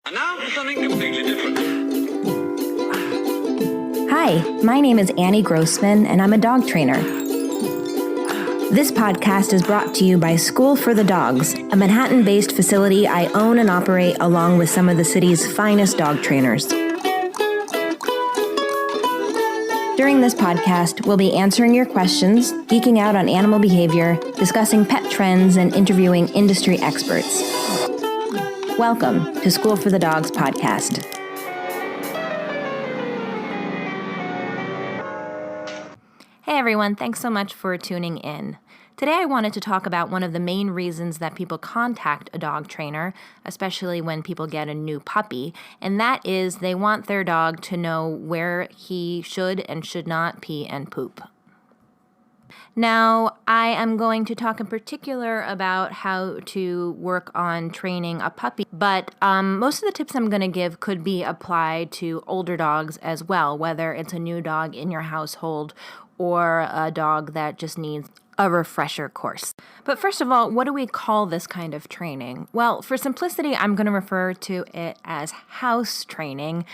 And now for something completely different. Hi, my name is Annie Grossman, and I'm a dog trainer. This podcast is brought to you by School for the Dogs, a Manhattan-based facility I own and operate along with some of the city's finest dog trainers. During this podcast, we'll be answering your questions, geeking out on animal behavior, discussing pet trends, and interviewing industry experts. Welcome to School for the Dogs podcast. Hey everyone, thanks so much for tuning in. Today I wanted to talk about one of the main reasons that people contact a dog trainer, especially when people get a new puppy, and that is they want their dog to know where he should and should not pee and poop. Now, I am going to talk in particular about how to work on training a puppy, but most of the tips I'm going to give could be applied to older dogs as well, whether it's a new dog in your household or a dog that just needs a refresher course. But first of all, what do we call this kind of training? Well, for simplicity, I'm going to refer to it as house training,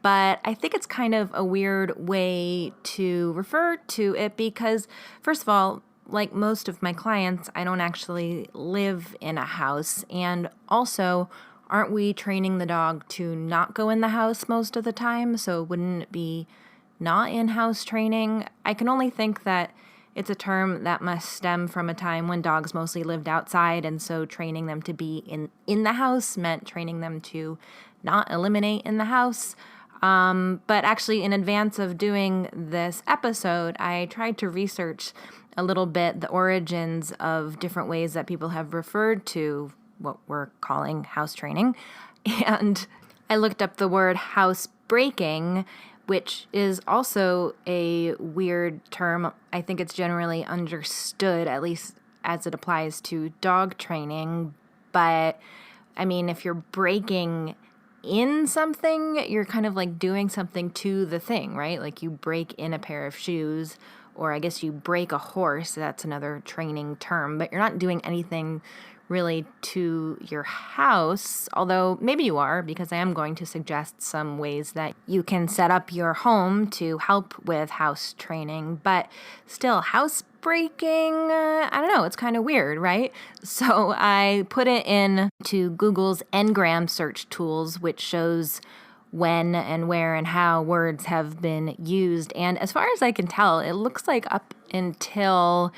but I think it's kind of a weird way to refer to it because, first of all, like most of my clients, I don't actually live in a house. And also, aren't we training the dog to not go in the house most of the time? So wouldn't it be not in-house training? I can only think that it's a term that must stem from a time when dogs mostly lived outside, and so training them to be in the house meant training them to not eliminate in the house. But actually, in advance of doing this episode, I tried to research a little bit the origins of different ways that people have referred to what we're calling house training. And I looked up the word house breaking, which is also a weird term. I think it's generally understood, at least as it applies to dog training. But, I mean, if you're breaking in something, you're kind of like doing something to the thing, right? Like you break in a pair of shoes, or I guess you break a horse. That's another training term, but you're not doing anything really to your house, although maybe you are, because I am going to suggest some ways that you can set up your home to help with house training. But still, house breaking, I don't know, it's kind of weird, right? So I put it in to Google's Ngram search tools, which shows when and where and how words have been used. And as far as I can tell, it looks like up until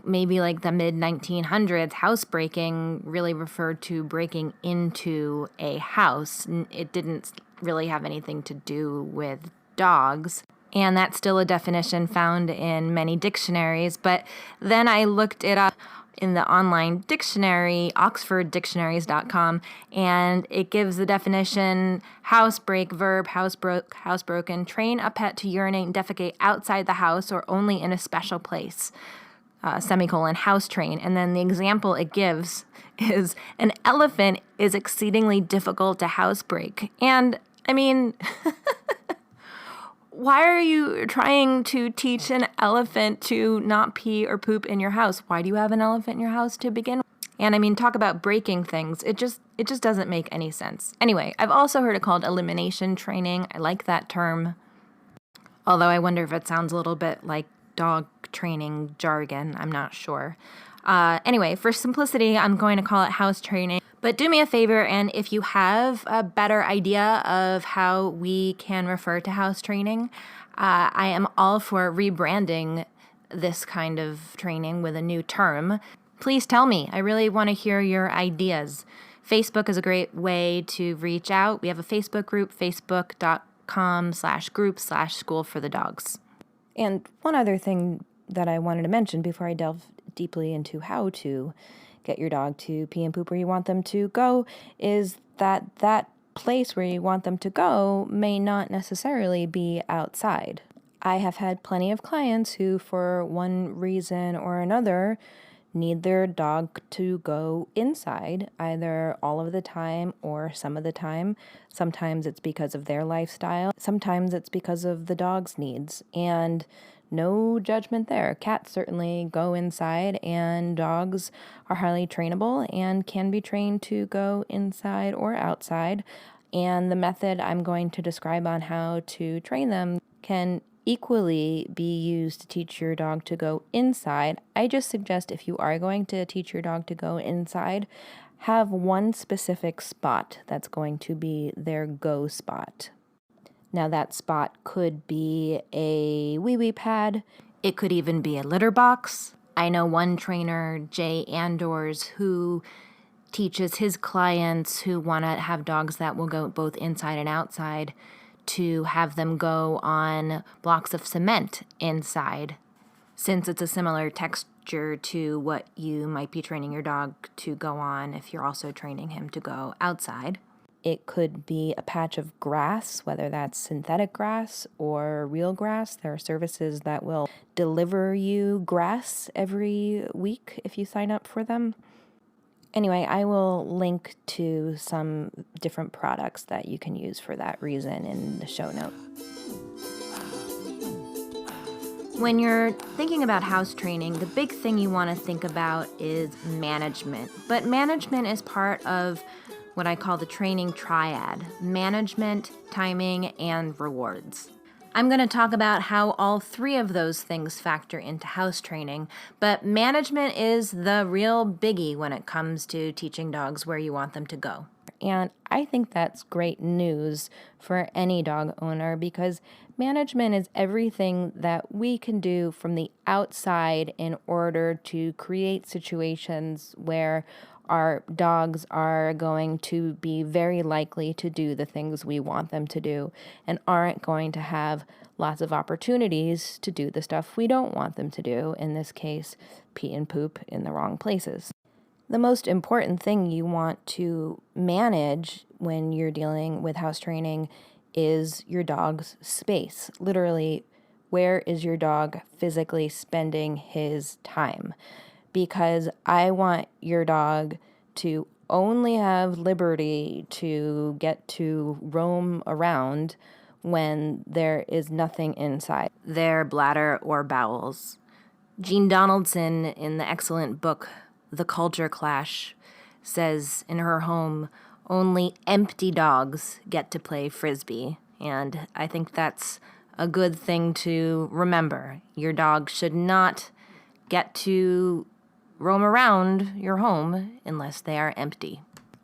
maybe like the mid-1900s, housebreaking really referred to breaking into a house. It didn't really have anything to do with dogs. And that's still a definition found in many dictionaries. But then I looked it up in the online dictionary, oxforddictionaries.com, and it gives the definition: housebreak, verb, housebroken, train a pet to urinate and defecate outside the house or only in a special place. Semicolon, house train. And then the example it gives is an elephant is exceedingly difficult to housebreak. And I mean, why are you trying to teach an elephant to not pee or poop in your house? Why do you have an elephant in your house to begin with? And I mean, talk about breaking things. It just doesn't make any sense. Anyway, I've also heard it called elimination training. I like that term, although I wonder if it sounds a little bit like dog training jargon. I'm not sure. Anyway, for simplicity, I'm going to call it house training. But do me a favor, and if you have a better idea of how we can refer to house training, I am all for rebranding this kind of training with a new term. Please tell me. I really want to hear your ideas. Facebook is a great way to reach out. We have a Facebook group, facebook.com/group/School for the Dogs. And one other thing that I wanted to mention before I delve deeply into how to get your dog to pee and poop where you want them to go is that place where you want them to go may not necessarily be outside. I have had plenty of clients who, for one reason or another, need their dog to go inside, either all of the time or some of the time. Sometimes it's because of their lifestyle. Sometimes it's because of the dog's needs. And no judgment there. Cats certainly go inside, and dogs are highly trainable and can be trained to go inside or outside. And the method I'm going to describe on how to train them can equally be used to teach your dog to go inside. I just suggest if you are going to teach your dog to go inside, have one specific spot that's going to be their go spot. Now that spot could be a wee-wee pad. It could even be a litter box. I know one trainer, Jay Andors, who teaches his clients who want to have dogs that will go both inside and outside to have them go on blocks of cement inside, since it's a similar texture to what you might be training your dog to go on if you're also training him to go outside. It could be a patch of grass, whether that's synthetic grass or real grass. There are services that will deliver you grass every week if you sign up for them. Anyway, I will link to some different products that you can use for that reason in the show notes. When you're thinking about house training, the big thing you want to think about is management. But management is part of what I call the training triad: management, timing, and rewards. I'm going to talk about how all three of those things factor into house training, but management is the real biggie when it comes to teaching dogs where you want them to go. And I think that's great news for any dog owner, because management is everything that we can do from the outside in order to create situations where our dogs are going to be very likely to do the things we want them to do and aren't going to have lots of opportunities to do the stuff we don't want them to do, in this case, pee and poop in the wrong places. The most important thing you want to manage when you're dealing with house training is your dog's space. Literally, where is your dog physically spending his time? Because I want your dog to only have liberty to get to roam around when there is nothing inside their bladder or bowels. Jean Donaldson, in the excellent book The Culture Clash, says in her home, only empty dogs get to play frisbee. And I think that's a good thing to remember. Your dog should not get to roam around your home unless they are empty.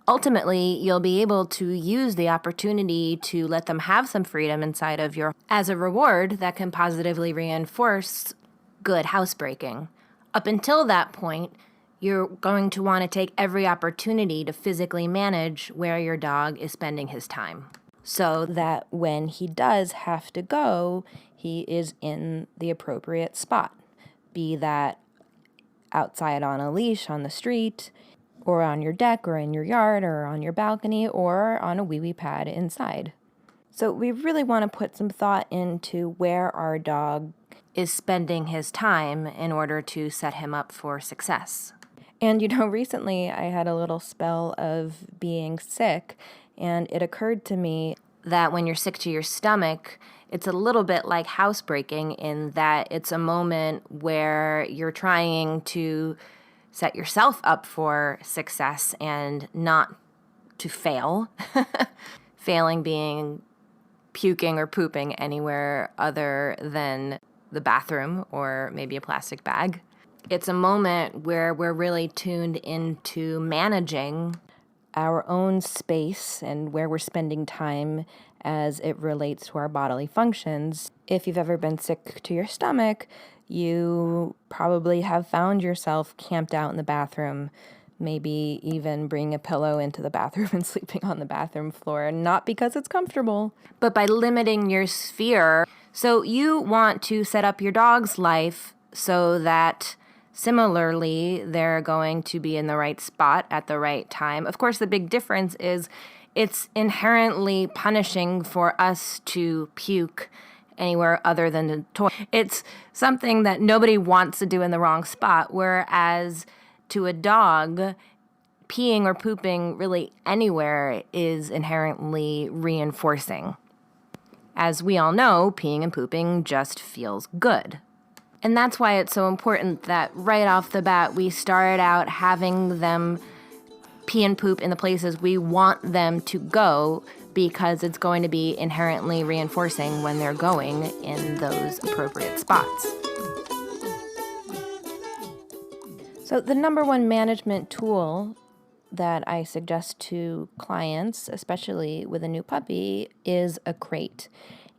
Ultimately, you'll be able to use the opportunity to let them have some freedom inside of your home as a reward that can positively reinforce good housebreaking. Up until that point, you're going to want to take every opportunity to physically manage where your dog is spending his time, so that when he does have to go, he is in the appropriate spot, be that outside on a leash on the street, or on your deck, or in your yard, or on your balcony, or on a wee-wee pad inside. So we really want to put some thought into where our dog is spending his time in order to set him up for success. And recently I had a little spell of being sick, and it occurred to me that when you're sick to your stomach, it's a little bit like housebreaking in that it's a moment where you're trying to set yourself up for success and not to fail. Failing being puking or pooping anywhere other than the bathroom or maybe a plastic bag. It's a moment where we're really tuned into managing our own space and where we're spending time as it relates to our bodily functions. If you've ever been sick to your stomach, you probably have found yourself camped out in the bathroom, maybe even bringing a pillow into the bathroom and sleeping on the bathroom floor, not because it's comfortable, but by limiting your sphere. So you want to set up your dog's life so that similarly, they're going to be in the right spot at the right time. Of course, the big difference is it's inherently punishing for us to puke anywhere other than the toilet. It's something that nobody wants to do in the wrong spot, whereas to a dog, peeing or pooping really anywhere is inherently reinforcing. As we all know, peeing and pooping just feels good. And that's why it's so important that right off the bat, we start out having them pee and poop in the places we want them to go, because it's going to be inherently reinforcing when they're going in those appropriate spots. So the number one management tool that I suggest to clients, especially with a new puppy, is a crate.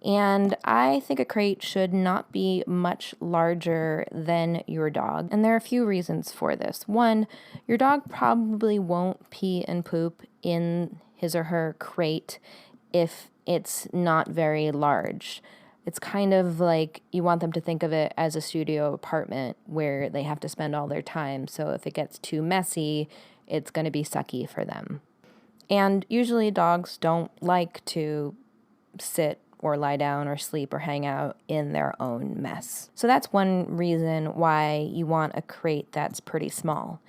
And I think a crate should not be much larger than your dog. And there are a few reasons for this. One, your dog probably won't pee and poop in his or her crate if it's not very large. It's kind of like you want them to think of it as a studio apartment where they have to spend all their time. So if it gets too messy, it's going to be sucky for them. And usually dogs don't like to sit or lie down or sleep or hang out in their own mess. So that's one reason why you want a crate that's pretty small.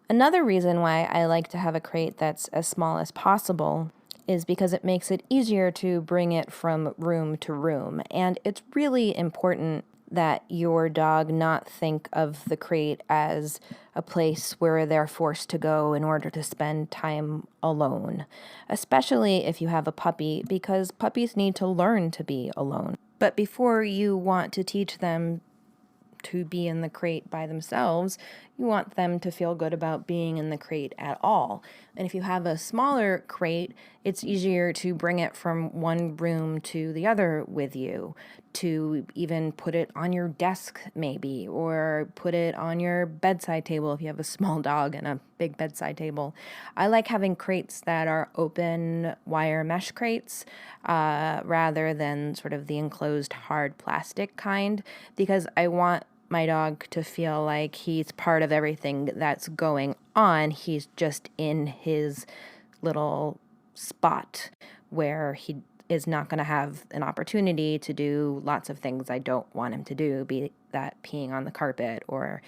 Another reason why I like to have a crate that's as small as possible is because it makes it easier to bring it from room to room. And it's really important that your dog not think of the crate as a place where they're forced to go in order to spend time alone, especially if you have a puppy, because puppies need to learn to be alone. But before you want to teach them to be in the crate by themselves, you want them to feel good about being in the crate at all. And if you have a smaller crate, it's easier to bring it from one room to the other with you, to even put it on your desk maybe, or put it on your bedside table if you have a small dog and a big bedside table. I like having crates that are open wire mesh crates rather than sort of the enclosed hard plastic kind, because I want my dog to feel like he's part of everything that's going on. He's just in his little spot where he is not going to have an opportunity to do lots of things I don't want him to do, be that peeing on the carpet or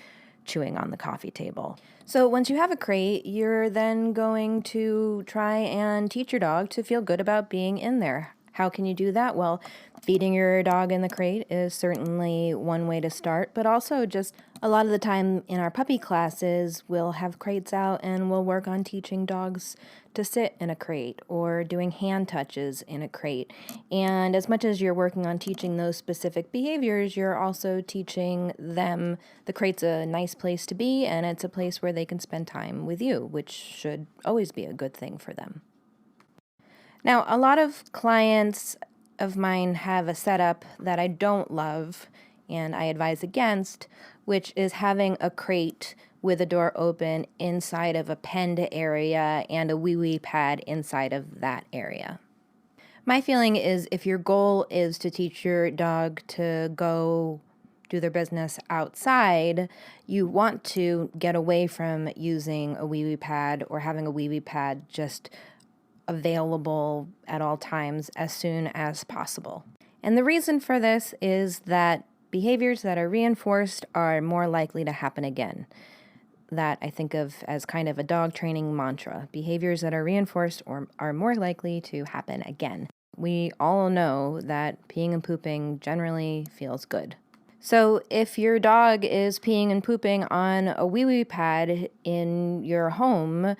chewing on the coffee table. So once you have a crate, you're then going to try and teach your dog to feel good about being in there. How can you do that? Well, feeding your dog in the crate is certainly one way to start, but also just a lot of the time in our puppy classes, we'll have crates out and we'll work on teaching dogs to sit in a crate or doing hand touches in a crate. And as much as you're working on teaching those specific behaviors, you're also teaching them the crate's a nice place to be and it's a place where they can spend time with you, which should always be a good thing for them. Now, a lot of clients of mine have a setup that I don't love and I advise against, which is having a crate with a door open inside of a penned area and a wee-wee pad inside of that area. My feeling is if your goal is to teach your dog to go do their business outside, you want to get away from using a wee-wee pad or having a wee-wee pad just available at all times as soon as possible. And the reason for this is that behaviors that are reinforced are more likely to happen again. That I think of as kind of a dog training mantra. Behaviors that are reinforced are more likely to happen again. We all know that peeing and pooping generally feels good. So if your dog is peeing and pooping on a wee-wee pad in your home,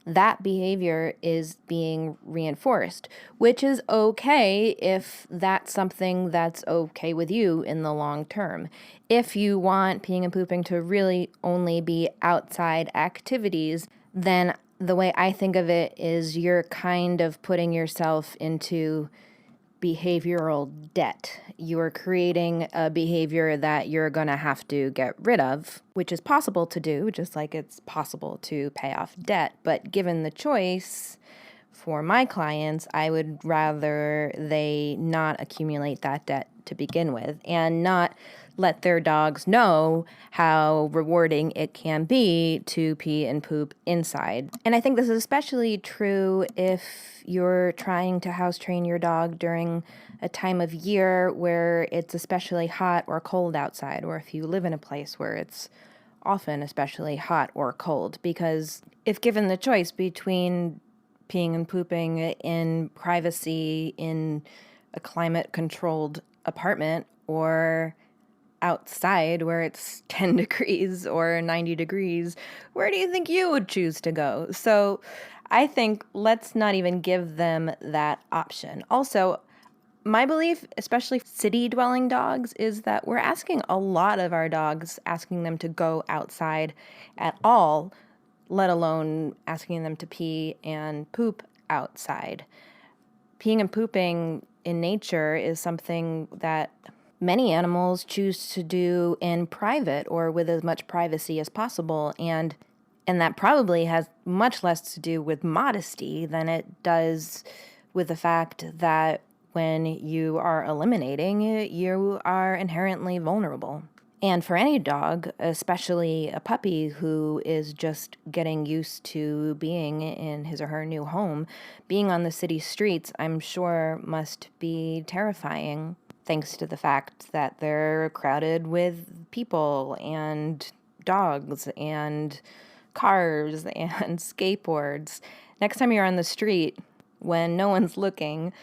that behavior is being reinforced, which is okay if that's something that's okay with you in the long term. If you want peeing and pooping to really only be outside activities, then the way I think of it is you're kind of putting yourself into behavioral debt. You're creating a behavior that you're going to have to get rid of, which is possible to do, just like it's possible to pay off debt. But given the choice for my clients, I would rather they not accumulate that debt to begin with and not let their dogs know how rewarding it can be to pee and poop inside. And I think this is especially true if you're trying to house train your dog during a time of year where it's especially hot or cold outside, or if you live in a place where it's often especially hot or cold. Because if given the choice between peeing and pooping in privacy in a climate-controlled apartment or outside where it's 10 degrees or 90 degrees, where do you think you would choose to go? So I think let's not even give them that option. Also, my belief, especially city-dwelling dogs, is that we're asking a lot of our dogs, asking them to go outside at all, let alone asking them to pee and poop outside. Peeing and pooping in nature is something that many animals choose to do in private or with as much privacy as possible, and that probably has much less to do with modesty than it does with the fact that when you are eliminating, you are inherently vulnerable. And for any dog, especially a puppy who is just getting used to being in his or her new home, being on the city streets, I'm sure must be terrifying, thanks to the fact that they're crowded with people and dogs and cars and skateboards. Next time you're on the street, when no one's looking,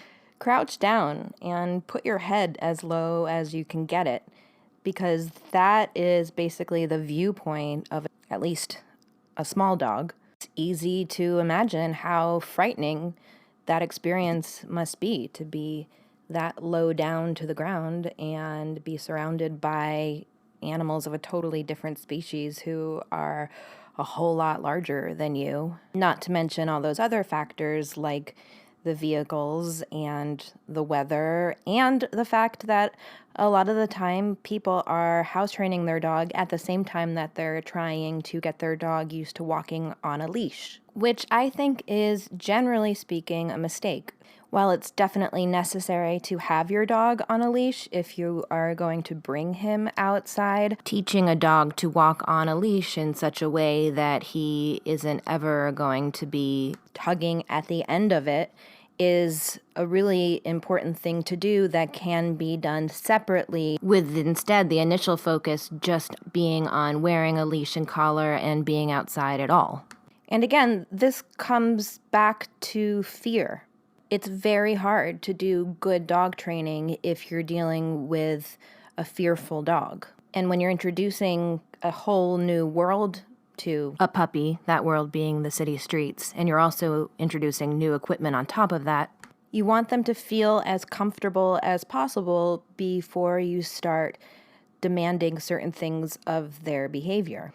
crouch down and put your head as low as you can get it, because that is basically the viewpoint of at least a small dog. It's easy to imagine how frightening that experience must be, to be that low down to the ground and be surrounded by animals of a totally different species who are a whole lot larger than you. Not to mention all those other factors like the vehicles and the weather and the fact that a lot of the time people are house training their dog at the same time that they're trying to get their dog used to walking on a leash, which I think is, generally speaking, a mistake. While it's definitely necessary to have your dog on a leash if you are going to bring him outside, teaching a dog to walk on a leash in such a way that he isn't ever going to be tugging at the end of it is a really important thing to do that can be done separately, with instead the initial focus just being on wearing a leash and collar and being outside at all. And again, this comes back to fear. It's very hard to do good dog training if you're dealing with a fearful dog. And when you're introducing a whole new world to a puppy, that world being the city streets, and you're also introducing new equipment on top of that, you want them to feel as comfortable as possible before you start demanding certain things of their behavior.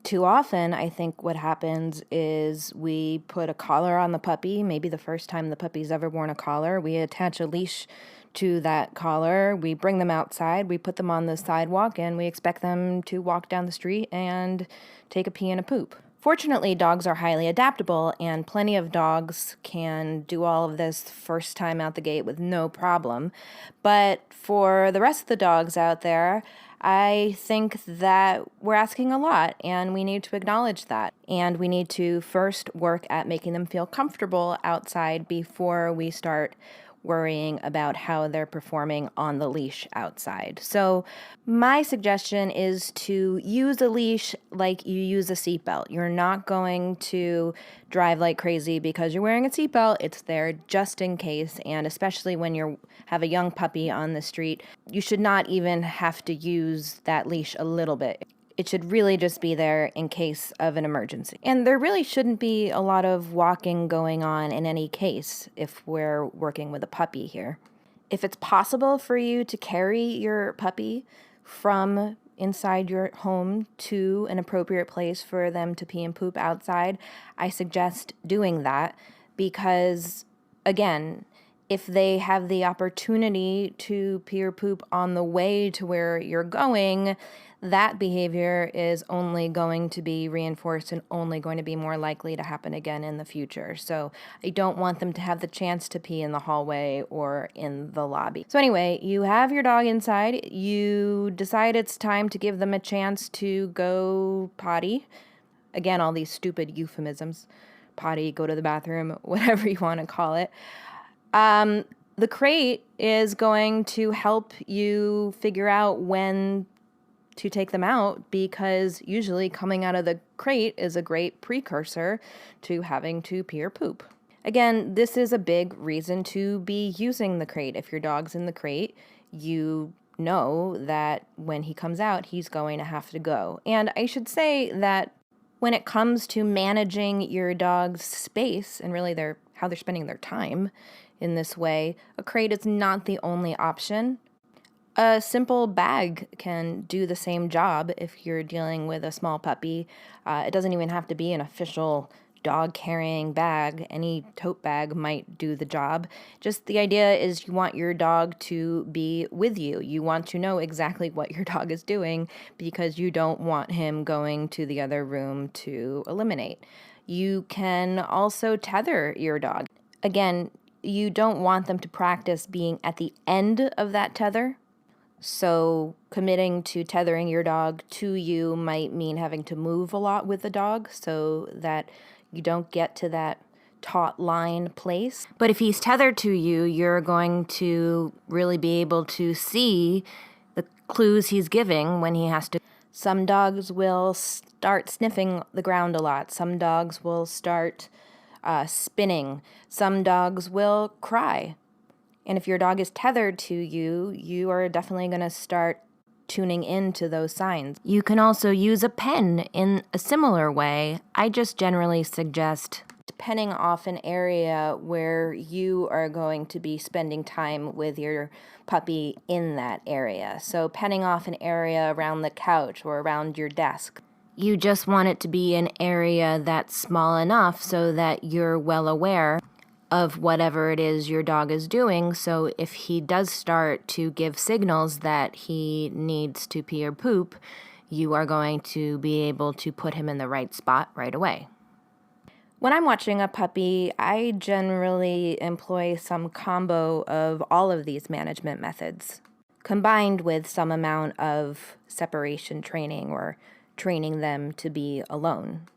Too often, I think what happens is we put a collar on the puppy, maybe the first time the puppy's ever worn a collar. We attach a leash to that collar, we bring them outside, we put them on the sidewalk, and we expect them to walk down the street and take a pee and a poop. Fortunately, dogs are highly adaptable, and plenty of dogs can do all of this first time out the gate with no problem. But for the rest of the dogs out there, I think that we're asking a lot, and we need to acknowledge that. And we need to first work at making them feel comfortable outside before we start worrying about how they're performing on the leash outside. So my suggestion is to use a leash like you use a seatbelt. You're not going to drive like crazy because you're wearing a seatbelt. It's there just in case, and especially when you have a young puppy on the street, you should not even have to use that leash a little bit. It should really just be there in case of an emergency. And there really shouldn't be a lot of walking going on in any case if we're working with a puppy here. If it's possible for you to carry your puppy from inside your home to an appropriate place for them to pee and poop outside, I suggest doing that because, again, if they have the opportunity to pee or poop on the way to where you're going, that behavior is only going to be reinforced and only going to be more likely to happen again in the future. So I don't want them to have the chance to pee in the hallway or in the lobby. So anyway, you have your dog inside. You decide it's time to give them a chance to go potty. Again, all these stupid euphemisms. Potty, go to the bathroom, whatever you want to call it. The crate is going to help you figure out when to take them out, because usually coming out of the crate is a great precursor to having to pee or poop. Again, this is a big reason to be using the crate. If your dog's in the crate, you know that when he comes out, he's going to have to go. And I should say that when it comes to managing your dog's space and really how they're spending their time in this way, a crate is not the only option. A simple bag can do the same job if you're dealing with a small puppy. It doesn't even have to be an official dog carrying bag. Any tote bag might do the job. Just the idea is you want your dog to be with you. You want to know exactly what your dog is doing because you don't want him going to the other room to eliminate. You can also tether your dog. Again, you don't want them to practice being at the end of that tether. So committing to tethering your dog to you might mean having to move a lot with the dog so that you don't get to that taut line place. But if he's tethered to you, you're going to really be able to see the clues he's giving when he has to. Some dogs will start sniffing the ground a lot. Some dogs will start spinning. Some dogs will cry. And if your dog is tethered to you, you are definitely going to start tuning into those signs. You can also use a pen in a similar way. I just generally suggest penning off an area where you are going to be spending time with your puppy in that area. So penning off an area around the couch or around your desk. You just want it to be an area that's small enough so that you're well aware of whatever it is your dog is doing. So if he does start to give signals that he needs to pee or poop, you are going to be able to put him in the right spot right away. When I'm watching a puppy, I generally employ some combo of all of these management methods, combined with some amount of separation training or training them to be alone.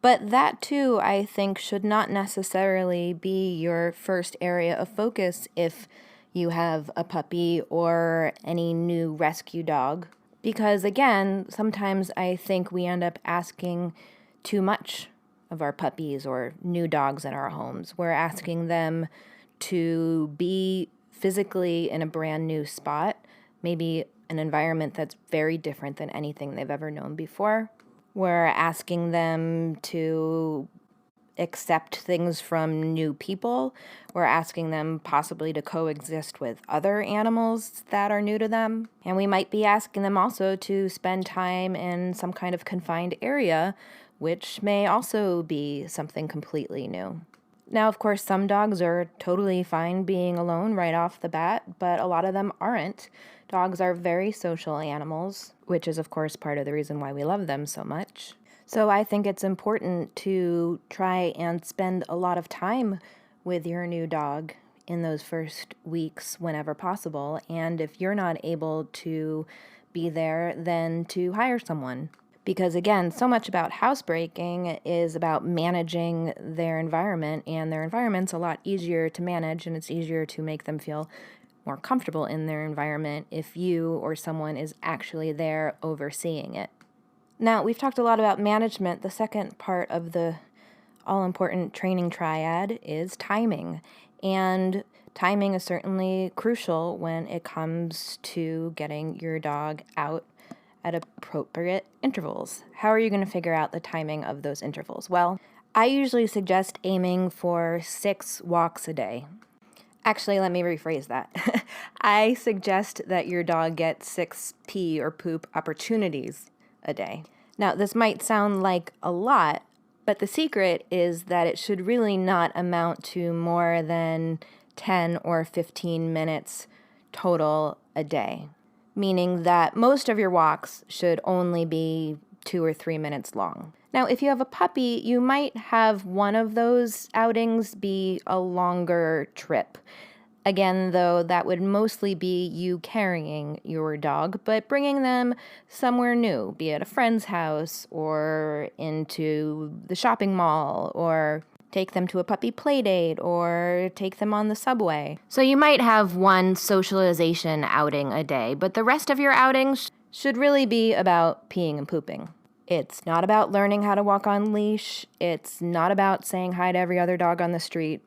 But that, too, I think, should not necessarily be your first area of focus if you have a puppy or any new rescue dog. Because, again, sometimes I think we end up asking too much of our puppies or new dogs in our homes. We're asking them to be physically in a brand new spot, maybe an environment that's very different than anything they've ever known before. We're asking them to accept things from new people. We're asking them possibly to coexist with other animals that are new to them. And we might be asking them also to spend time in some kind of confined area, which may also be something completely new. Now, of course, some dogs are totally fine being alone right off the bat, but a lot of them aren't. Dogs are very social animals, which is, of course, part of the reason why we love them so much. So I think it's important to try and spend a lot of time with your new dog in those first weeks whenever possible. And if you're not able to be there, then to hire someone. Because again, so much about housebreaking is about managing their environment, and their environment's a lot easier to manage, and it's easier to make them feel more comfortable in their environment if you or someone is actually there overseeing it. Now, we've talked a lot about management. The second part of the all-important training triad is timing. And timing is certainly crucial when it comes to getting your dog out at appropriate intervals. How are you going to figure out the timing of those intervals? Well, I usually suggest aiming for 6 walks a day. Actually, let me rephrase that. I suggest that your dog get 6 pee or poop opportunities a day. Now, this might sound like a lot, but the secret is that it should really not amount to more than 10 or 15 minutes total a day, meaning that most of your walks should only be 2 or 3 minutes long. Now, if you have a puppy, you might have one of those outings be a longer trip. Again, though, that would mostly be you carrying your dog, but bringing them somewhere new, be it a friend's house or into the shopping mall, or take them to a puppy play date, or take them on the subway. So you might have one socialization outing a day, but the rest of your outings should really be about peeing and pooping. It's not about learning how to walk on leash. It's not about saying hi to every other dog on the street.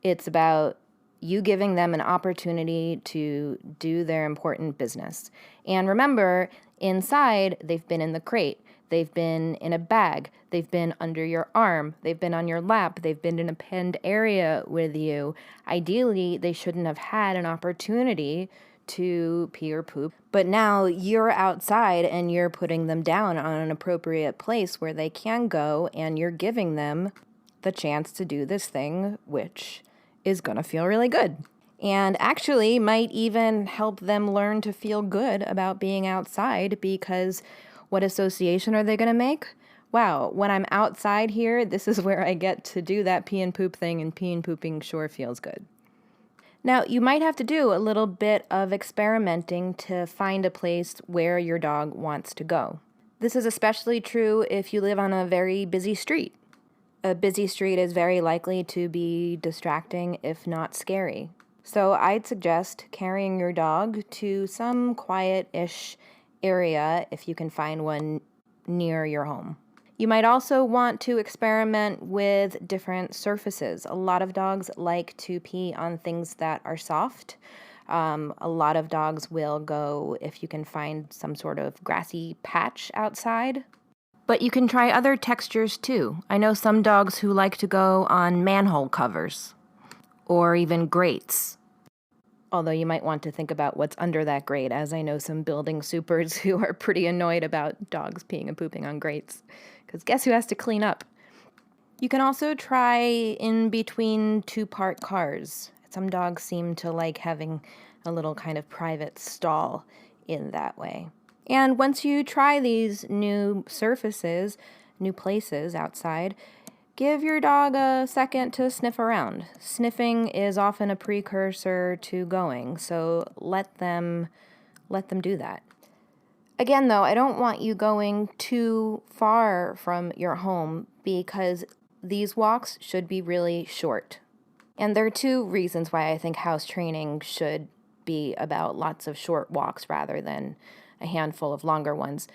It's about you giving them an opportunity to do their important business. And remember, inside, they've been in the crate. They've been in a bag. They've been under your arm. They've been on your lap. They've been in a penned area with you. Ideally, they shouldn't have had an opportunity to pee or poop. But now you're outside and you're putting them down on an appropriate place where they can go, and you're giving them the chance to do this thing, which is going to feel really good. And actually might even help them learn to feel good about being outside, because what association are they going to make? Wow, when I'm outside here, this is where I get to do that pee and poop thing, and pee and pooping sure feels good. Now, you might have to do a little bit of experimenting to find a place where your dog wants to go. This is especially true if you live on a very busy street. A busy street is very likely to be distracting, if not scary. So I'd suggest carrying your dog to some quiet-ish area if you can find one near your home. You might also want to experiment with different surfaces. A lot of dogs like to pee on things that are soft. A lot of dogs will go if you can find some sort of grassy patch outside. But you can try other textures too. I know some dogs who like to go on manhole covers or even grates. Although you might want to think about what's under that grate, as I know some building supers who are pretty annoyed about dogs peeing and pooping on grates. Because guess who has to clean up? You can also try in between two parked cars. Some dogs seem to like having a little kind of private stall in that way. And once you try these new surfaces, new places outside, give your dog a second to sniff around. Sniffing is often a precursor to going, so let them do that. Again, though, I don't want you going too far from your home, because these walks should be really short. And there are two reasons why I think house training should be about lots of short walks rather than a handful of longer ones.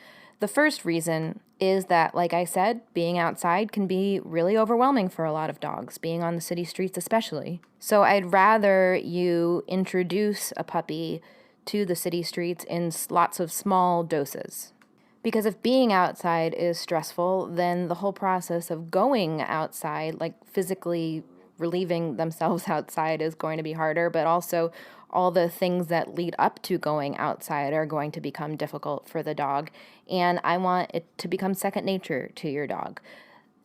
The first reason is that, like I said, being outside can be really overwhelming for a lot of dogs, being on the city streets especially. So I'd rather you introduce a puppy to the city streets in lots of small doses. Because if being outside is stressful, then the whole process of going outside, like physically relieving themselves outside, is going to be harder, but also all the things that lead up to going outside are going to become difficult for the dog. And I want it to become second nature to your dog.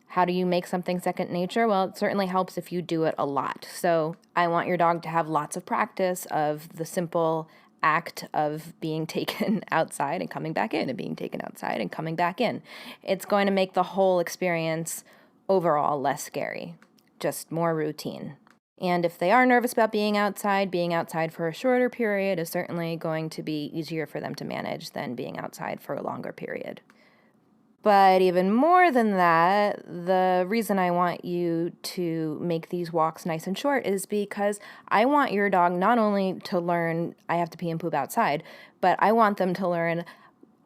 How do you make something second nature? Well, it certainly helps if you do it a lot. So I want your dog to have lots of practice of the simple act of being taken outside and coming back in, and being taken outside and coming back in. It's going to make the whole experience overall less scary, just more routine. And if they are nervous about being outside for a shorter period is certainly going to be easier for them to manage than being outside for a longer period. But even more than that, the reason I want you to make these walks nice and short is because I want your dog not only to learn I have to pee and poop outside, but I want them to learn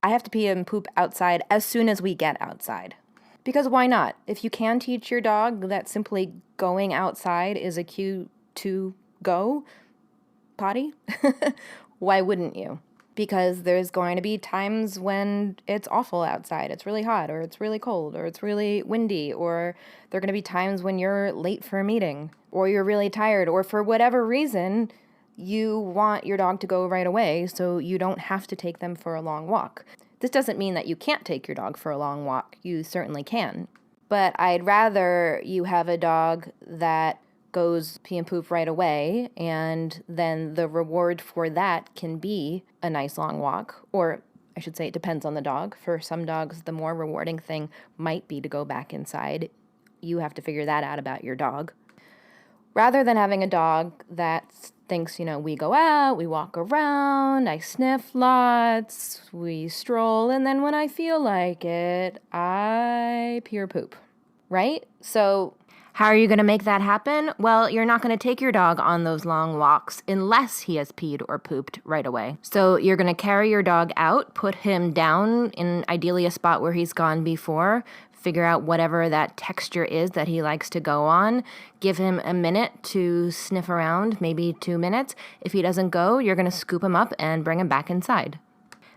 I have to pee and poop outside as soon as we get outside. Because why not? If you can teach your dog that simply going outside is a cue to go potty, why wouldn't you? Because there's going to be times when it's awful outside. It's really hot, or it's really cold, or it's really windy, or there are going to be times when you're late for a meeting, or you're really tired, or for whatever reason, you want your dog to go right away so you don't have to take them for a long walk. This doesn't mean that you can't take your dog for a long walk. You certainly can. But I'd rather you have a dog that goes pee and poop right away, and then the reward for that can be a nice long walk. Or I should say it depends on the dog. For some dogs, the more rewarding thing might be to go back inside. You have to figure that out about your dog. Rather than having a dog that thinks, we go out, we walk around, I sniff lots, we stroll, and then when I feel like it, I pee or poop, right? So how are you going to make that happen? Well, you're not going to take your dog on those long walks unless he has peed or pooped right away. So you're going to carry your dog out, put him down in ideally a spot where he's gone before, figure out whatever that texture is that he likes to go on. Give him a minute to sniff around, maybe 2 minutes. If he doesn't go, you're going to scoop him up and bring him back inside.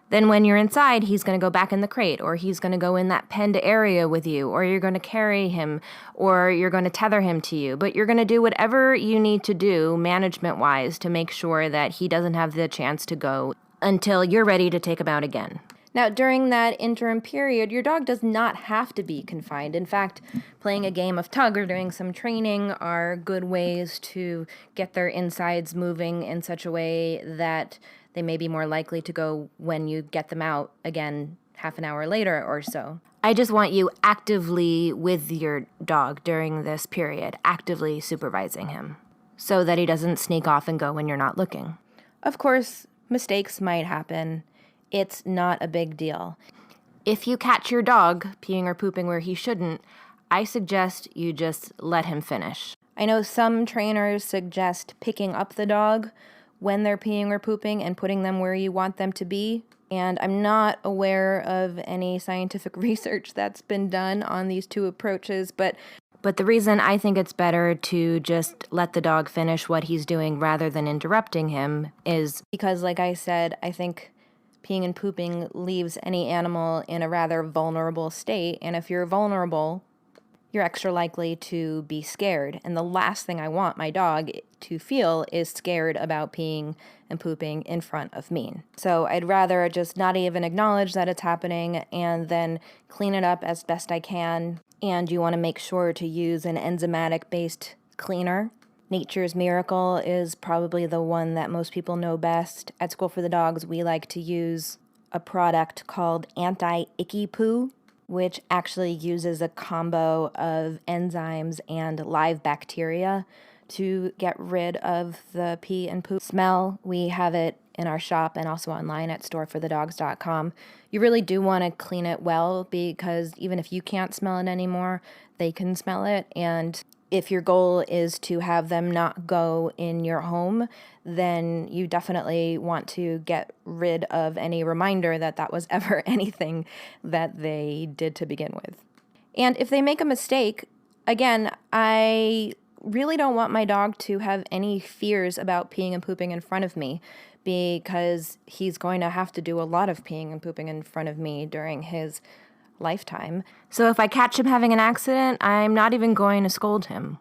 Then when you're inside, he's going to go back in the crate, or he's going to go in that penned area with you, or you're going to carry him, or you're going to tether him to you. But you're going to do whatever you need to do management-wise to make sure that he doesn't have the chance to go until you're ready to take him out again. Now, during that interim period, your dog does not have to be confined. In fact, playing a game of tug or doing some training are good ways to get their insides moving in such a way that they may be more likely to go when you get them out again half an hour later or so. I just want you actively with your dog during this period, actively supervising him, so that he doesn't sneak off and go when you're not looking. Of course, mistakes might happen. It's not a big deal. If you catch your dog peeing or pooping where he shouldn't, I suggest you just let him finish. I know some trainers suggest picking up the dog when they're peeing or pooping and putting them where you want them to be. And I'm not aware of any scientific research that's been done on these two approaches, but the reason I think it's better to just let the dog finish what he's doing rather than interrupting him is because, like I said, I think peeing and pooping leaves any animal in a rather vulnerable state. And if you're vulnerable, you're extra likely to be scared. And the last thing I want my dog to feel is scared about peeing and pooping in front of me. So I'd rather just not even acknowledge that it's happening and then clean it up as best I can. And you want to make sure to use an enzymatic-based cleaner. Nature's Miracle is probably the one that most people know best. At School for the Dogs, we like to use a product called Anti-Icky Poo, which actually uses a combo of enzymes and live bacteria to get rid of the pee and poop smell. We have it in our shop and also online at storeforthedogs.com. You really do want to clean it well because even if you can't smell it anymore, they can smell it. And if your goal is to have them not go in your home, then you definitely want to get rid of any reminder that that was ever anything that they did to begin with. And if they make a mistake, again, I really don't want my dog to have any fears about peeing and pooping in front of me because he's going to have to do a lot of peeing and pooping in front of me during his lifetime. So if I catch him having an accident, I'm not even going to scold him.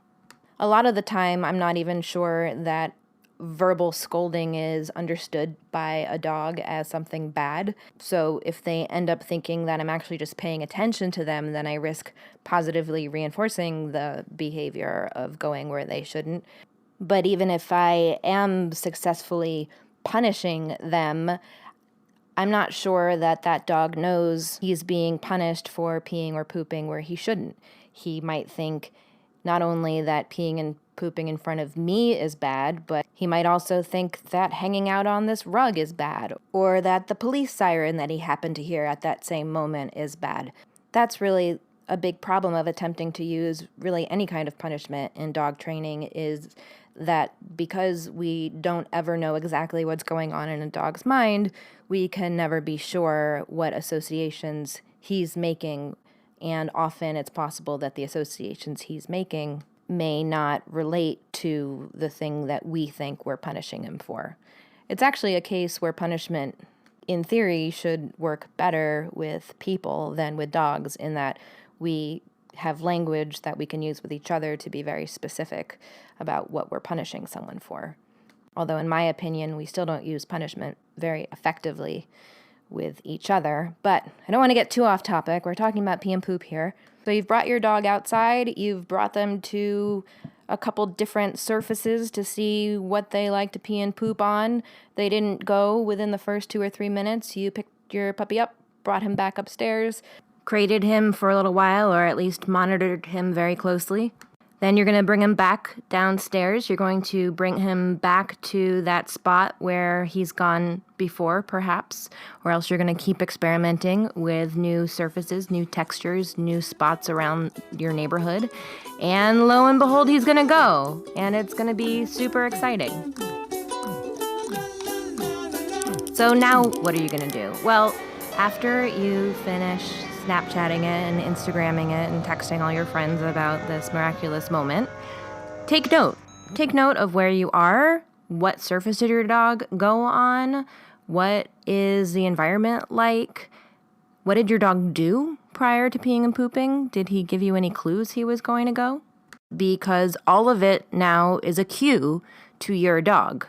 A lot of the time, I'm not even sure that verbal scolding is understood by a dog as something bad. So if they end up thinking that I'm actually just paying attention to them, then I risk positively reinforcing the behavior of going where they shouldn't. But even if I am successfully punishing them, I'm not sure that that dog knows he's being punished for peeing or pooping where he shouldn't. He might think not only that peeing and pooping in front of me is bad, but he might also think that hanging out on this rug is bad, or that the police siren that he happened to hear at that same moment is bad. That's really a big problem of attempting to use really any kind of punishment in dog training is that because we don't ever know exactly what's going on in a dog's mind, we can never be sure what associations he's making, and often it's possible that the associations he's making may not relate to the thing that we think we're punishing him for. It's actually a case where punishment, in theory, should work better with people than with dogs in that we have language that we can use with each other to be very specific about what we're punishing someone for. Although, in my opinion, we still don't use punishment very effectively with each other. But I don't want to get too off topic. We're talking about pee and poop here. So you've brought your dog outside. You've brought them to a couple different surfaces to see what they like to pee and poop on. They didn't go within the first 2 or 3 minutes. You picked your puppy up, brought him back upstairs, crated him for a little while, or at least monitored him very closely. Then you're going to bring him back downstairs. You're going to bring him back to that spot where he's gone before, perhaps, or else you're going to keep experimenting with new surfaces, new textures, new spots around your neighborhood. And lo and behold, he's going to go. And it's going to be super exciting. So now what are you going to do? Well, after you finish Snapchatting it and Instagramming it and texting all your friends about this miraculous moment, take note. Take note of where you are, what surface did your dog go on, what is the environment like, what did your dog do prior to peeing and pooping? Did he give you any clues he was going to go? Because all of it now is a cue to your dog.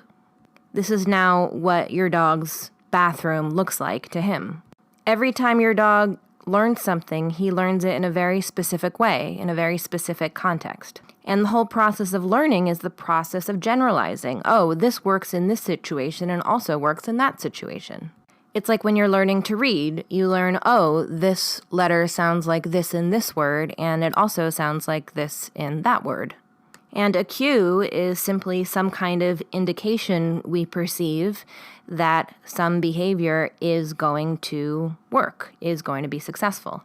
This is now what your dog's bathroom looks like to him. Every time your dog learns something, he learns it in a very specific way, in a very specific context. And the whole process of learning is the process of generalizing. Oh, this works in this situation and also works in that situation. It's like when you're learning to read, you learn, oh, this letter sounds like this in this word, and it also sounds like this in that word. And a cue is simply some kind of indication we perceive that some behavior is going to work, is going to be successful.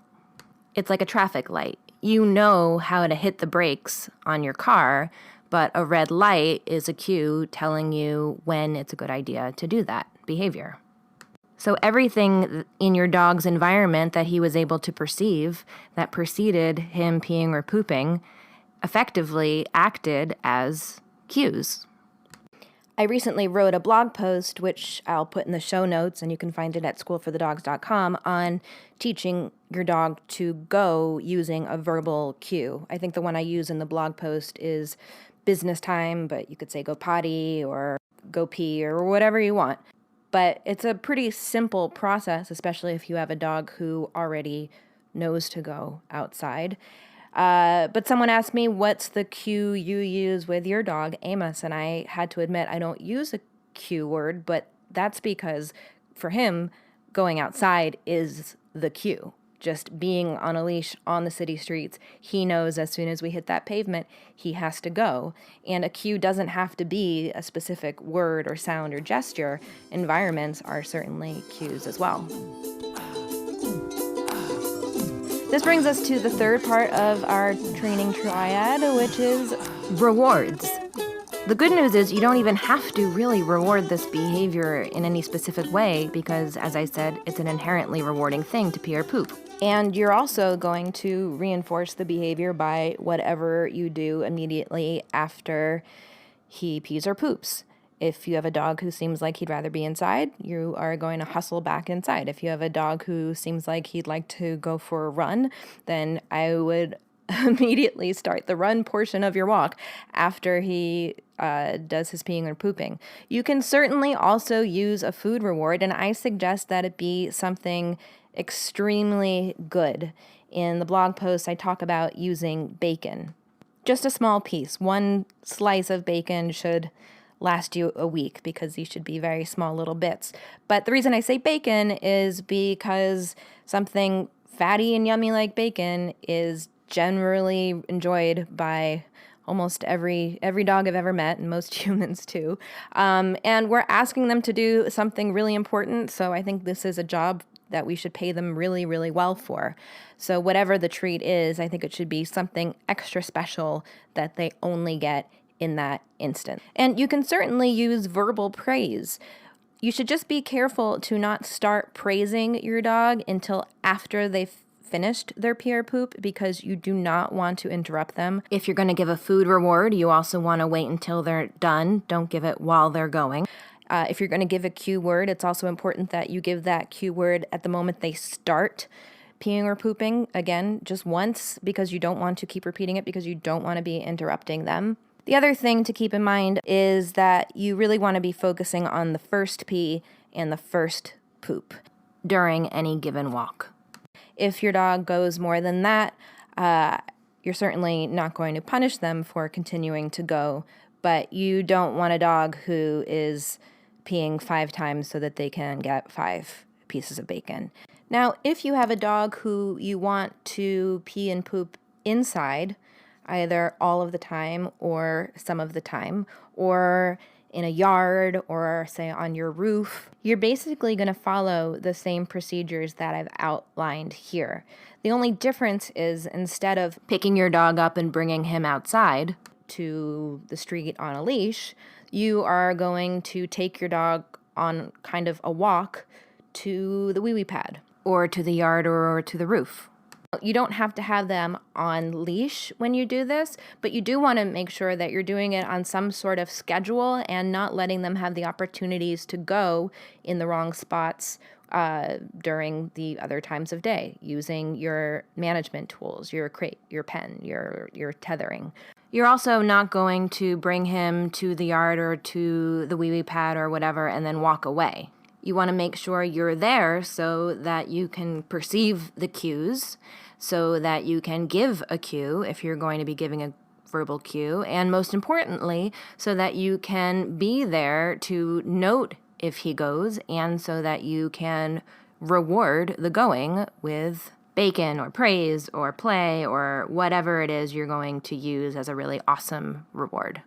It's like a traffic light. You know how to hit the brakes on your car, but a red light is a cue telling you when it's a good idea to do that behavior. So everything in your dog's environment that he was able to perceive that preceded him peeing or pooping effectively acted as cues. I recently wrote a blog post, which I'll put in the show notes, and you can find it at schoolforthedogs.com, on teaching your dog to go using a verbal cue. I think the one I use in the blog post is business time, but you could say go potty or go pee or whatever you want. But it's a pretty simple process, especially if you have a dog who already knows to go outside. But someone asked me, what's the cue you use with your dog, Amos? And I had to admit I don't use a cue word, but that's because for him, going outside is the cue. Just being on a leash on the city streets, he knows as soon as we hit that pavement, he has to go. And a cue doesn't have to be a specific word or sound or gesture. Environments are certainly cues as well. This brings us to the third part of our training triad, which is rewards. The good news is you don't even have to really reward this behavior in any specific way because, as I said, it's an inherently rewarding thing to pee or poop. And you're also going to reinforce the behavior by whatever you do immediately after he pees or poops. If you have a dog who seems like he'd rather be inside, you are going to hustle back inside. If you have a dog who seems like he'd like to go for a run, then I would immediately start the run portion of your walk after he does his peeing or pooping. You can certainly also use a food reward, and I suggest that it be something extremely good. In the blog post, I talk about using bacon. Just a small piece. One slice of bacon should last you a week because these should be very small little bits. But the reason I say bacon is because something fatty and yummy like bacon is generally enjoyed by almost every dog I've ever met, and most humans too. And we're asking them to do something really important, so I think this is a job that we should pay them really, really well for. So whatever the treat is, I think it should be something extra special that they only get in that instant. And you can certainly use verbal praise. You should just be careful to not start praising your dog until after they've finished their pee or poop because you do not want to interrupt them. If you're going to give a food reward, you also want to wait until they're done. Don't give it while they're going. If you're going to give a cue word, it's also important that you give that cue word at the moment they start peeing or pooping. Again, just once because you don't want to keep repeating it because you don't want to be interrupting them. The other thing to keep in mind is that you really want to be focusing on the first pee and the first poop during any given walk. If your dog goes more than that, you're certainly not going to punish them for continuing to go, but you don't want a dog who is peeing 5 times so that they can get 5 pieces of bacon. Now, if you have a dog who you want to pee and poop inside, either all of the time or some of the time, or in a yard or say on your roof, you're basically going to follow the same procedures that I've outlined here. The only difference is instead of picking your dog up and bringing him outside to the street on a leash, you are going to take your dog on kind of a walk to the wee-wee pad. or to the yard or to the roof. You don't have to have them on leash when you do this, but you do want to make sure that you're doing it on some sort of schedule and not letting them have the opportunities to go in the wrong spots during the other times of day, using your management tools, your crate, your pen, your tethering. You're also not going to bring him to the yard or to the wee-wee pad or whatever and then walk away. You want to make sure you're there so that you can perceive the cues, so that you can give a cue if you're going to be giving a verbal cue, and most importantly, so that you can be there to note if he goes, and so that you can reward the going with bacon or praise or play or whatever it is you're going to use as a really awesome reward.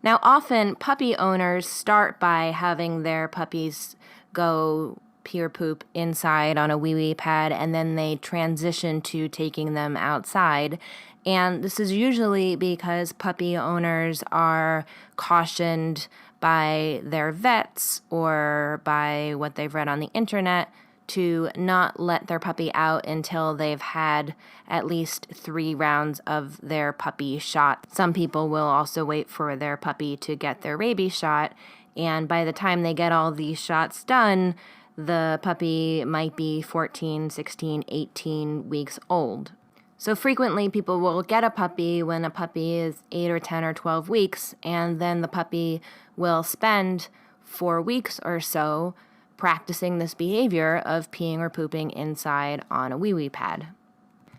Now, often puppy owners start by having their puppies go pee or poop inside on a wee-wee pad, and then they transition to taking them outside. And this is usually because puppy owners are cautioned by their vets or by what they've read on the internet to not let their puppy out until they've had at least 3 rounds of their puppy shot. Some people will also wait for their puppy to get their rabies shot, and by the time they get all these shots done, the puppy might be 14, 16, 18 weeks old. So frequently people will get a puppy when a puppy is 8 or 10 or 12 weeks, and then the puppy will spend 4 weeks or so practicing this behavior of peeing or pooping inside on a wee-wee pad.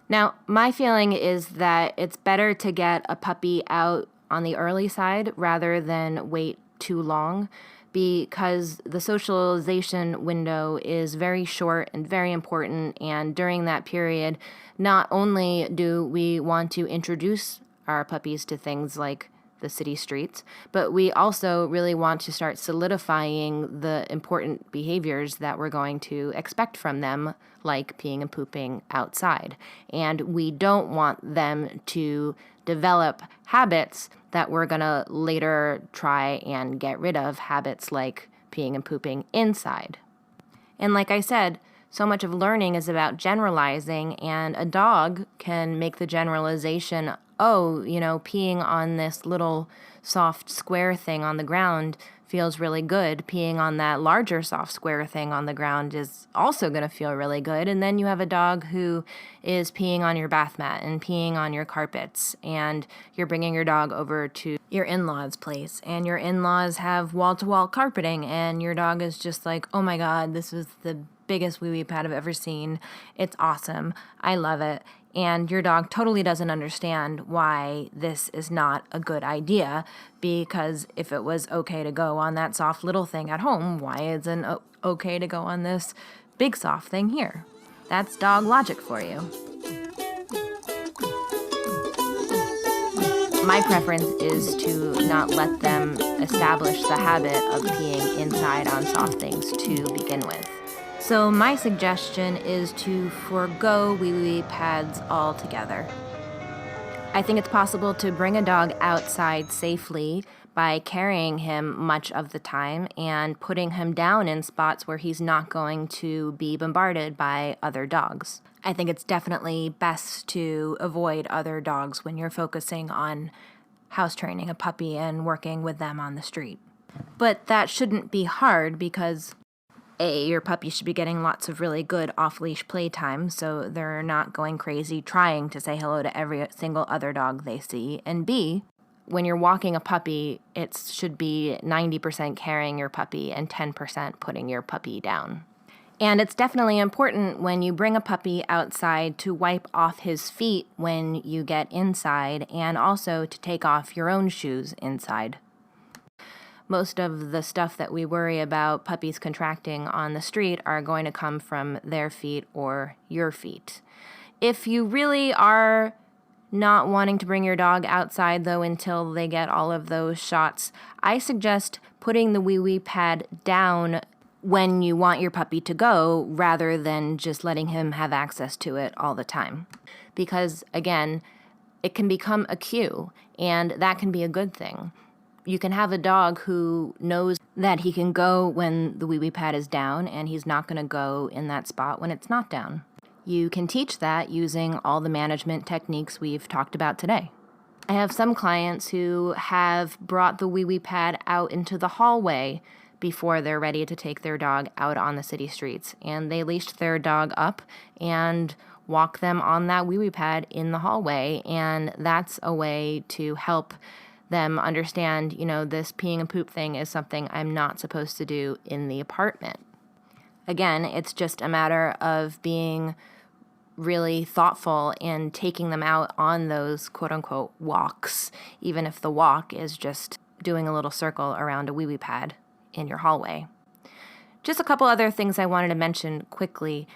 Now, my feeling is that it's better to get a puppy out on the early side rather than wait too long, because the socialization window is very short and very important, and during that period, not only do we want to introduce our puppies to things like the city streets, but we also really want to start solidifying the important behaviors that we're going to expect from them, like peeing and pooping outside. And we don't want them to develop habits that we're going to later try and get rid of, habits like peeing and pooping inside. And like I said, so much of learning is about generalizing, and a dog can make the generalization, oh, peeing on this little soft square thing on the ground feels really good. Peeing on that larger soft square thing on the ground is also going to feel really good. And then you have a dog who is peeing on your bath mat and peeing on your carpets, and you're bringing your dog over to your in-laws' place, and your in-laws have wall-to-wall carpeting, and your dog is just like, oh my God, this is the biggest wee-wee pad I've ever seen. It's awesome. I love it. And your dog totally doesn't understand why this is not a good idea, because if it was okay to go on that soft little thing at home, why isn't it okay to go on this big soft thing here? That's dog logic for you. My preference is to not let them establish the habit of peeing inside on soft things to begin with. So my suggestion is to forego wee-wee pads altogether. I think it's possible to bring a dog outside safely by carrying him much of the time and putting him down in spots where he's not going to be bombarded by other dogs. I think it's definitely best to avoid other dogs when you're focusing on house training a puppy and working with them on the street. But that shouldn't be hard because A, your puppy should be getting lots of really good off-leash playtime, so they're not going crazy trying to say hello to every single other dog they see. And B, when you're walking a puppy, it should be 90% carrying your puppy and 10% putting your puppy down. And it's definitely important when you bring a puppy outside to wipe off his feet when you get inside, and also to take off your own shoes inside. Most of the stuff that we worry about puppies contracting on the street are going to come from their feet or your feet. If you really are not wanting to bring your dog outside, though, until they get all of those shots, I suggest putting the wee-wee pad down when you want your puppy to go, rather than just letting him have access to it all the time. Because, again, it can become a cue, and that can be a good thing. You can have a dog who knows that he can go when the wee-wee pad is down, and he's not going to go in that spot when it's not down. You can teach that using all the management techniques we've talked about today. I have some clients who have brought the wee-wee pad out into the hallway before they're ready to take their dog out on the city streets, and they leashed their dog up and walk them on that wee-wee pad in the hallway, and that's a way to help them understand, this peeing and poop thing is something I'm not supposed to do in the apartment. Again, it's just a matter of being really thoughtful and taking them out on those quote-unquote walks, even if the walk is just doing a little circle around a wee-wee pad in your hallway. Just a couple other things I wanted to mention quickly.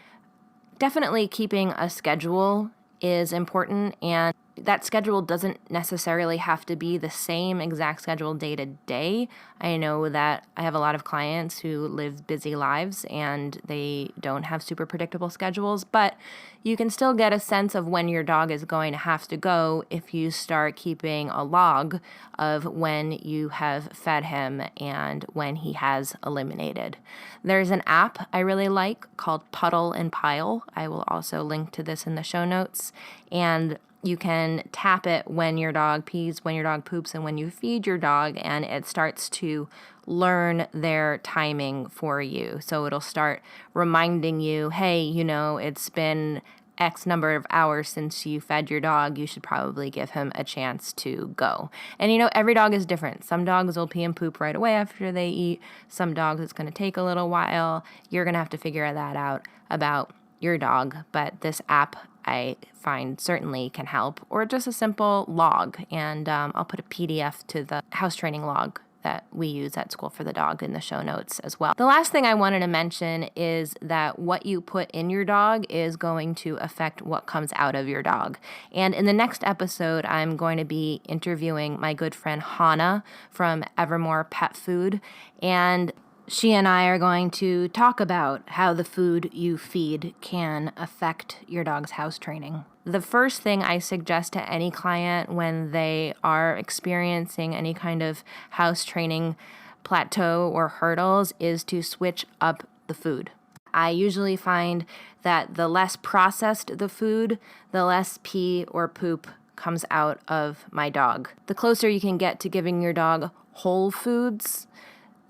Definitely keeping a schedule is important, and that schedule doesn't necessarily have to be the same exact schedule day to day. I know that I have a lot of clients who live busy lives and they don't have super predictable schedules, but you can still get a sense of when your dog is going to have to go if you start keeping a log of when you have fed him and when he has eliminated. There's an app I really like called Puddle and Pile. I will also link to this in the show notes. And you can tap it when your dog pees, when your dog poops, and when you feed your dog, and it starts to learn their timing for you. So it'll start reminding you, hey, it's been X number of hours since you fed your dog. You should probably give him a chance to go. And every dog is different. Some dogs will pee and poop right away after they eat. Some dogs it's going to take a little while. You're going to have to figure that out about your dog. But this app, I find, certainly can help, or just a simple log. And I'll put a PDF to the house training log that we use at School for the Dog in the show notes as well. The last thing I wanted to mention is that what you put in your dog is going to affect what comes out of your dog. And in the next episode, I'm going to be interviewing my good friend Hannah from Evermore Pet Food, and she and I are going to talk about how the food you feed can affect your dog's house training. The first thing I suggest to any client when they are experiencing any kind of house training plateau or hurdles is to switch up the food. I usually find that the less processed the food, the less pee or poop comes out of my dog. The closer you can get to giving your dog whole foods,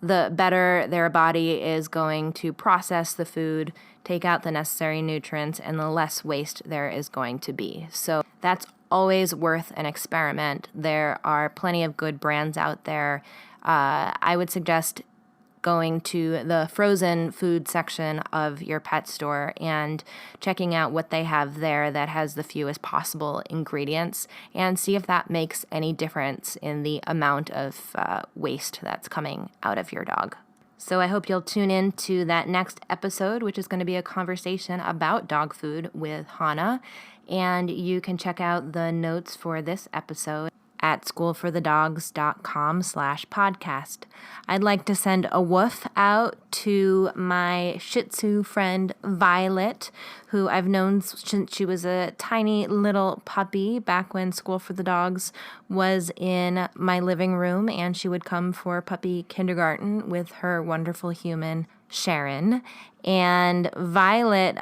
the better their body is going to process the food, take out the necessary nutrients, and the less waste there is going to be. So that's always worth an experiment. There are plenty of good brands out there. I would suggest going to the frozen food section of your pet store and checking out what they have there that has the fewest possible ingredients, and see if that makes any difference in the amount of waste that's coming out of your dog. So I hope you'll tune in to that next episode, which is going to be a conversation about dog food with Hannah, and you can check out the notes for this episode at schoolforthedogs.com/podcast. I'd like to send a woof out to my Shih Tzu friend Violet, who I've known since she was a tiny little puppy back when School for the Dogs was in my living room, and she would come for puppy kindergarten with her wonderful human Sharon. And Violet,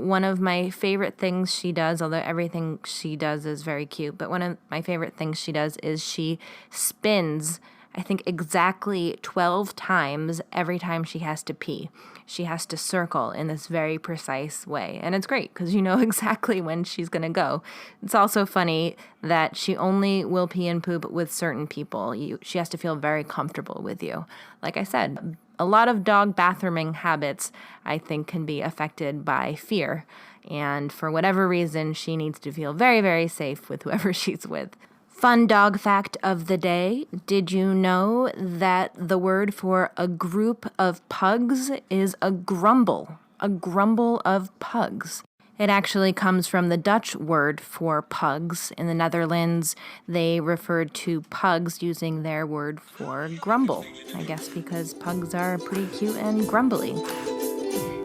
one of my favorite things she does, although everything she does is very cute, but one of my favorite things she does is she spins, I think, exactly 12 times every time she has to pee. She has to circle in this very precise way. And it's great because you know exactly when she's going to go. It's also funny that she only will pee and poop with certain people. She has to feel very comfortable with you. Like I said, a lot of dog bathrooming habits, I think, can be affected by fear. And for whatever reason, she needs to feel very, very safe with whoever she's with. Fun dog fact of the day. Did you know that the word for a group of pugs is a grumble? A grumble of pugs. It actually comes from the Dutch word for pugs. In the Netherlands, they referred to pugs using their word for grumble. I guess because pugs are pretty cute and grumbly.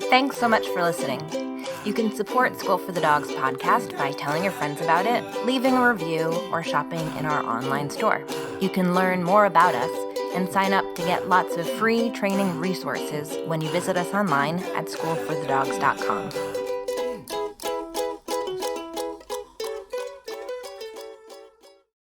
Thanks so much for listening. You can support School for the Dogs podcast by telling your friends about it, leaving a review, or shopping in our online store. You can learn more about us and sign up to get lots of free training resources when you visit us online at schoolforthedogs.com.